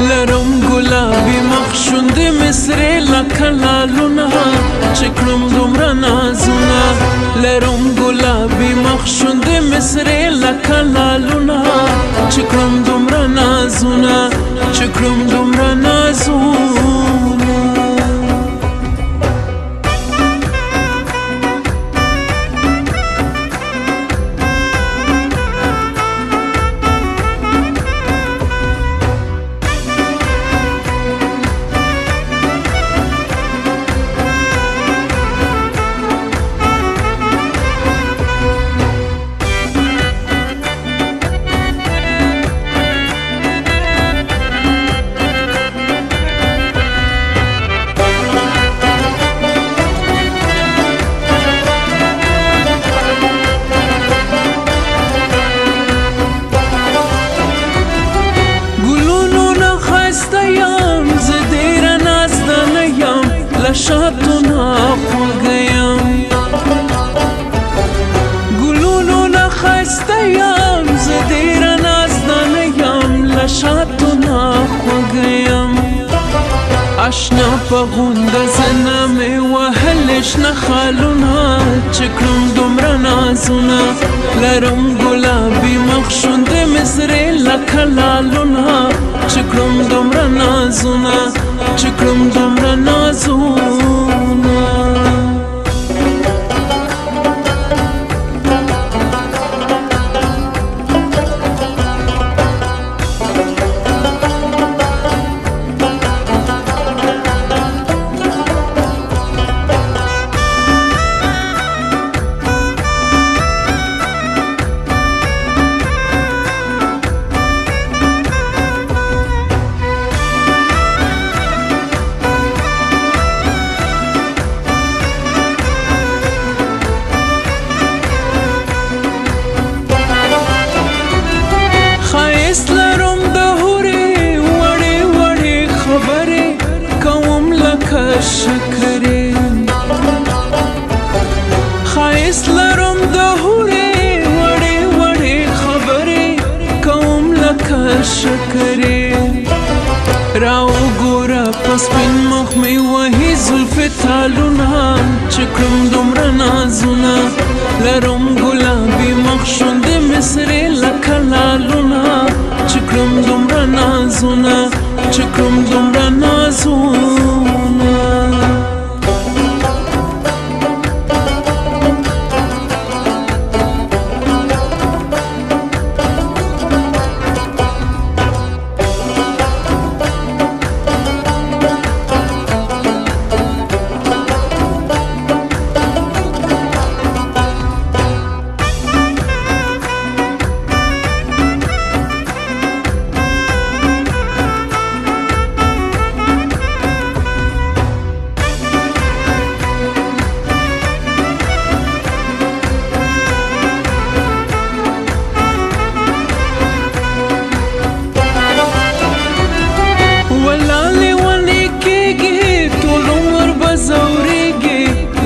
لرم گلابی مخشوند مصر لکه لالونه چې کړم دومره نازونه لرم گلابی مخشوند مصر لکه لالونه چې کړم دومره نازونه چې کړم دومره نازونه شاتونه خوږیم ګلونو نه ښایسته یم زه ډېره نازدانه یم له شاتونه خوږیم اشنا په غونډه زنه مې وهلې شنه خالونه چې کړم دومره نازونه لرم ګلابي مخ شونډې مې سرې لکه لالونه چې کړم دومره نازونه چې کړم دومره نازونه شکرې ښایست لرم د هورې وړې وړې خبرې کوم لکه شکرې راوګوره په سپین مخ مې وهي زلفې تالونه چې کړم دومره نازونه لرم ګلابي مخ شونډې مې سرې لکه لالونه چې کړم دومره نازونه چې کړم دومره نازونه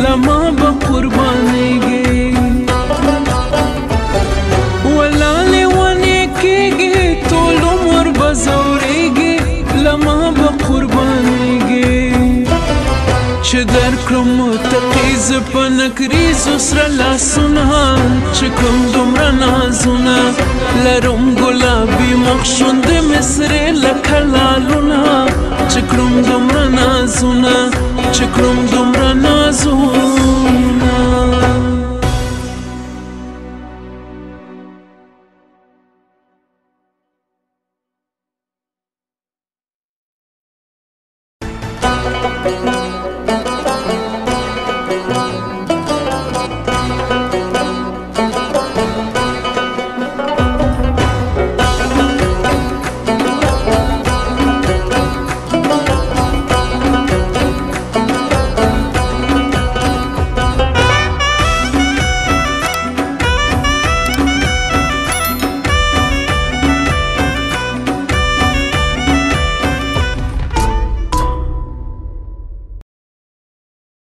لما به قربانیږي ولالې ونې کېږي ټول عمر به ځورېږي لما به قربانیږي چې درکړم متقي زه په نکریزو سره لاسونه چې کړم دومره نازونه لرم ګلابي مخ شونډې مې سرې لکه لالونه چې کړم دومره نازونه چې کړم دومره